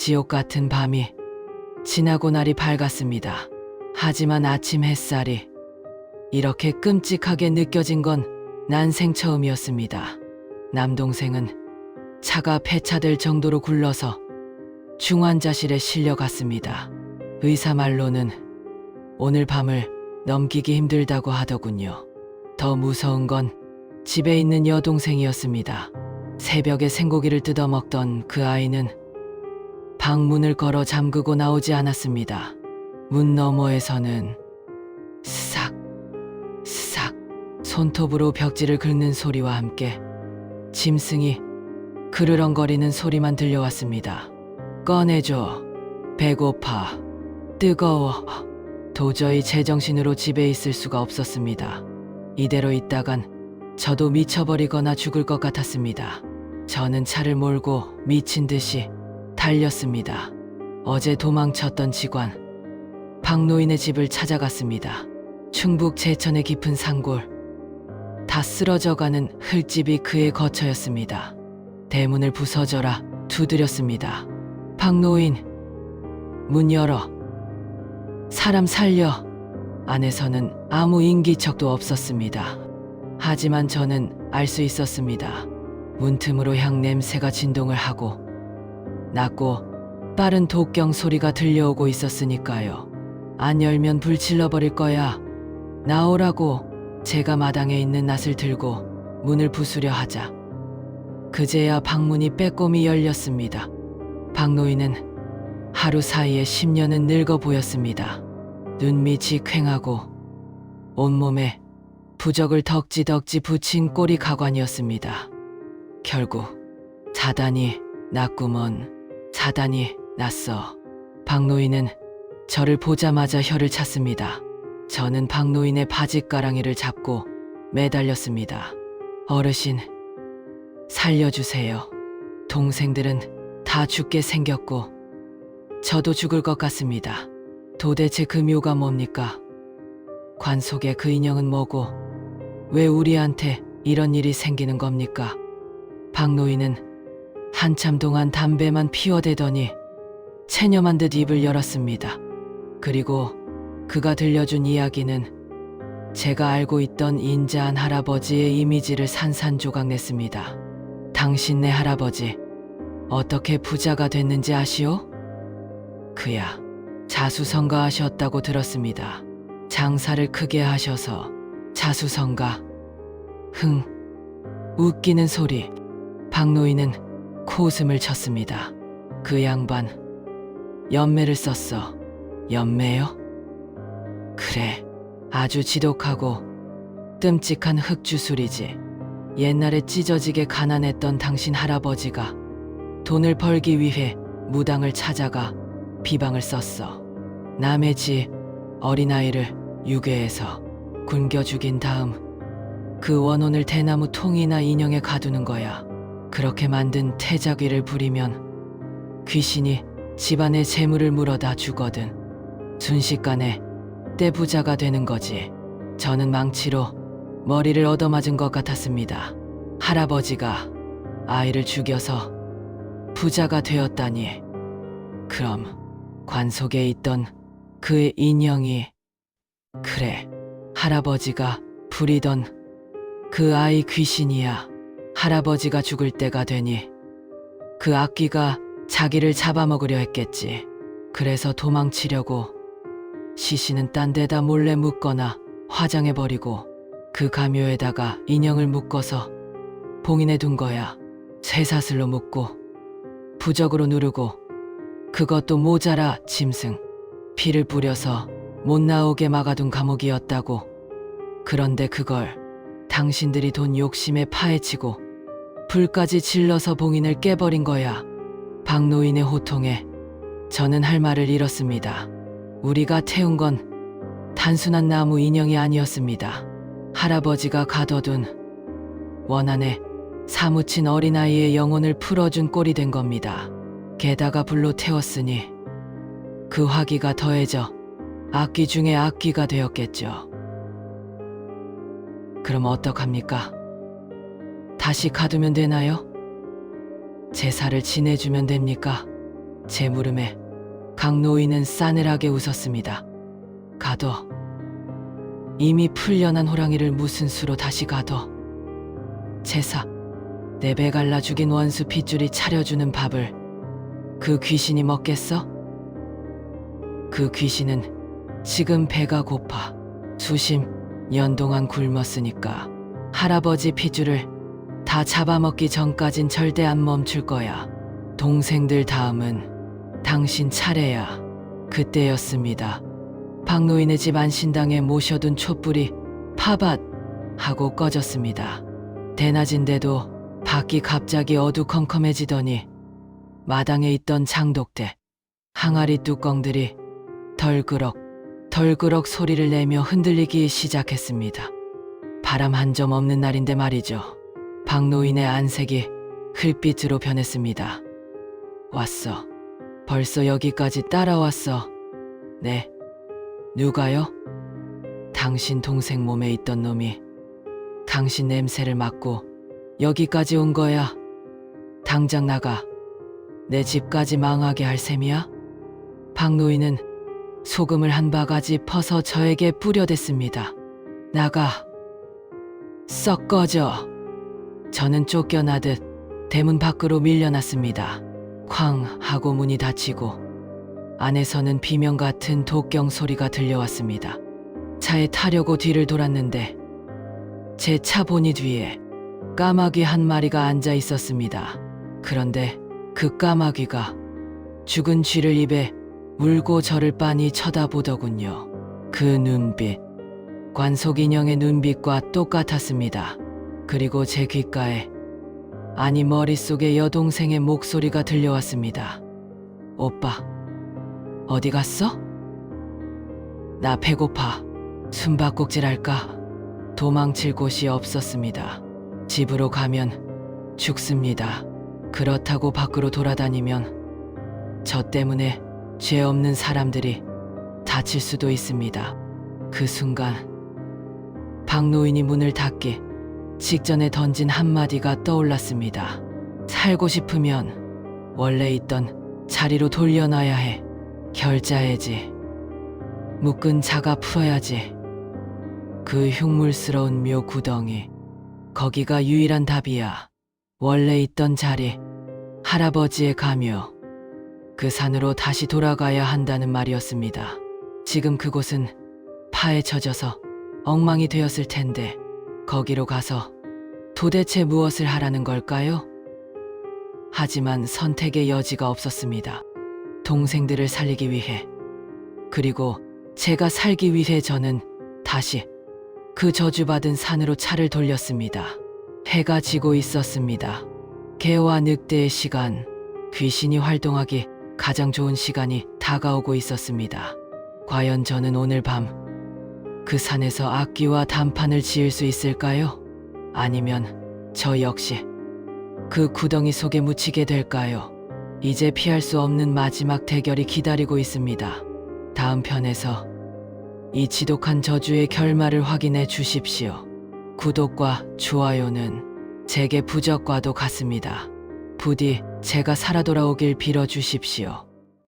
지옥 같은 밤이 지나고 날이 밝았습니다. 하지만 아침 햇살이 이렇게 끔찍하게 느껴진 건 난생 처음이었습니다. 남동생은 차가 폐차될 정도로 굴러서 중환자실에 실려갔습니다. 의사 말로는 오늘 밤을 넘기기 힘들다고 하더군요. 더 무서운 건 집에 있는 여동생이었습니다. 새벽에 생고기를 뜯어먹던 그 아이는 방문을 걸어 잠그고 나오지 않았습니다. 문 너머에서는 스삭 스삭 손톱으로 벽지를 긁는 소리와 함께 짐승이 그르렁거리는 소리만 들려왔습니다. 꺼내줘. 배고파. 뜨거워. 도저히 제정신으로 집에 있을 수가 없었습니다. 이대로 있다간 저도 미쳐버리거나 죽을 것 같았습니다. 저는 차를 몰고 미친 듯이 달렸습니다. 어제 도망쳤던 직원 박노인의 집을 찾아갔습니다. 충북 제천의 깊은 산골, 다 쓰러져가는 흙집이 그의 거처였습니다. 대문을 부서져라 두드렸습니다. 박노인, 문 열어. 사람 살려. 안에서는 아무 인기척도 없었습니다. 하지만 저는 알 수 있었습니다. 문틈으로 향 냄새가 진동을 하고 낮고 빠른 독경 소리가 들려오고 있었으니까요. 안 열면 불 질러버릴 거야. 나오라고. 제가 마당에 있는 낫을 들고 문을 부수려 하자 그제야 방문이 빼꼼히 열렸습니다. 박노인은 하루 사이에 10년은 늙어 보였습니다. 눈밑이 퀭하고 온몸에 부적을 덕지덕지 붙인 꼬리 가관이었습니다. 결국 사단이 났구먼. 사단이 났어. 박노인은 저를 보자마자 혀를 찼습니다. 저는 박노인의 바짓가랑이를 잡고 매달렸습니다. 어르신, 살려주세요. 동생들은 다 죽게 생겼고 저도 죽을 것 같습니다. 도대체 그 묘가 뭡니까? 관 속의 그 인형은 뭐고 왜 우리한테 이런 일이 생기는 겁니까? 박노인은 한참 동안 담배만 피워대더니 체념한 듯 입을 열었습니다. 그리고 그가 들려준 이야기는 제가 알고 있던 인자한 할아버지의 이미지를 산산조각냈습니다. 당신네 할아버지 어떻게 부자가 됐는지 아시오? 그야 자수성가하셨다고 들었습니다. 장사를 크게 하셔서 자수성가. 흥, 웃기는 소리. 박노인은 코웃음을 쳤습니다. 그 양반 연매를 썼어. 연매요? 그래, 아주 지독하고 끔찍한 흑주술이지. 옛날에 찢어지게 가난했던 당신 할아버지가 돈을 벌기 위해 무당을 찾아가 비방을 썼어. 남의 집 어린아이를 유괴해서 굶겨 죽인 다음 그 원혼을 대나무 통이나 인형에 가두는 거야. 그렇게 만든 태자귀를 부리면 귀신이 집안의 재물을 물어다 주거든. 순식간에 떼부자가 되는 거지. 저는 망치로 머리를 얻어맞은 것 같았습니다. 할아버지가 아이를 죽여서 부자가 되었다니. 그럼 관 속에 있던 그 인형이, 그래, 할아버지가 부리던 그 아이 귀신이야. 할아버지가 죽을 때가 되니 그 악귀가 자기를 잡아먹으려 했겠지. 그래서 도망치려고 시신은 딴 데다 몰래 묻거나 화장해버리고 그 가묘에다가 인형을 묶어서 봉인해 둔 거야. 쇠사슬로 묶고 부적으로 누르고 그것도 모자라 짐승 피를 뿌려서 못 나오게 막아둔 감옥이었다고. 그런데 그걸 당신들이 돈 욕심에 파헤치고 불까지 질러서 봉인을 깨버린 거야. 박노인의 호통에 저는 할 말을 잃었습니다. 우리가 태운 건 단순한 나무 인형이 아니었습니다. 할아버지가 가둬둔 원한에 사무친 어린아이의 영혼을 풀어준 꼴이 된 겁니다. 게다가 불로 태웠으니 그 화기가 더해져 악귀 중에 악귀가 되었겠죠. 그럼 어떡합니까? 다시 가두면 되나요? 제사를 지내주면 됩니까? 제 물음에 강노인은 싸늘하게 웃었습니다. 가둬. 이미 풀려난 호랑이를 무슨 수로 다시 가둬. 제사. 내 배 갈라 죽인 원수 핏줄이 차려주는 밥을 그 귀신이 먹겠어? 그 귀신은 지금 배가 고파 수십 년 동안 굶었으니까 할아버지 핏줄을 다 잡아먹기 전까진 절대 안 멈출 거야. 동생들 다음은 당신 차례야. 그때였습니다. 박노인의 집 안신당에 모셔둔 촛불이 파밭 하고 꺼졌습니다. 대낮인데도 밖이 갑자기 어두컴컴해지더니 마당에 있던 장독대, 항아리 뚜껑들이 덜그럭 소리를 내며 흔들리기 시작했습니다. 바람 한 점 없는 날인데 말이죠. 박노인의 안색이 흙빛으로 변했습니다. 왔어. 벌써 여기까지 따라왔어. 네. 누가요? 당신 동생 몸에 있던 놈이 당신 냄새를 맡고 여기까지 온 거야. 당장 나가. 내 집까지 망하게 할 셈이야? 박노인은 소금을 한 바가지 퍼서 저에게 뿌려댔습니다. 나가. 썩 꺼져. 저는 쫓겨나듯 대문 밖으로 밀려났습니다. 쾅 하고 문이 닫히고 안에서는 비명 같은 독경 소리가 들려왔습니다. 차에 타려고 뒤를 돌았는데 제 차 보니 뒤에 까마귀 한 마리가 앉아 있었습니다. 그런데 그 까마귀가 죽은 쥐를 입에 물고 저를 빤히 쳐다보더군요. 그 눈빛, 관속 인형의 눈빛과 똑같았습니다. 그리고 제 귓가에, 아니 머릿속에 여동생의 목소리가 들려왔습니다. 오빠, 어디 갔어? 나 배고파. 숨바꼭질할까? 도망칠 곳이 없었습니다. 집으로 가면 죽습니다. 그렇다고 밖으로 돌아다니면 저 때문에 죄 없는 사람들이 다칠 수도 있습니다. 그 순간 박노인이 문을 닫기 직전에 던진 한마디가 떠올랐습니다. 살고 싶으면 원래 있던 자리로 돌려놔야 해. 결자해지. 묶은 자가 풀어야지. 그 흉물스러운 묘 구덩이. 거기가 유일한 답이야. 원래 있던 자리. 할아버지의 가묘. 그 산으로 다시 돌아가야 한다는 말이었습니다. 지금 그곳은 파헤쳐져서 엉망이 되었을 텐데 거기로 가서 도대체 무엇을 하라는 걸까요? 하지만 선택의 여지가 없었습니다. 동생들을 살리기 위해, 그리고 제가 살기 위해 저는 다시 그 저주받은 산으로 차를 돌렸습니다. 해가 지고 있었습니다. 개와 늑대의 시간, 귀신이 활동하기 가장 좋은 시간이 다가오고 있었습니다. 과연 저는 오늘 밤 그 산에서 악기와 단판을 지을 수 있을까요? 아니면 저 역시 그 구덩이 속에 묻히게 될까요? 이제 피할 수 없는 마지막 대결이 기다리고 있습니다. 다음 편에서 이 지독한 저주의 결말을 확인해 주십시오. 구독과 좋아요는 제게 부적과도 같습니다. 부디 제가 살아 돌아오길 빌어주십시오.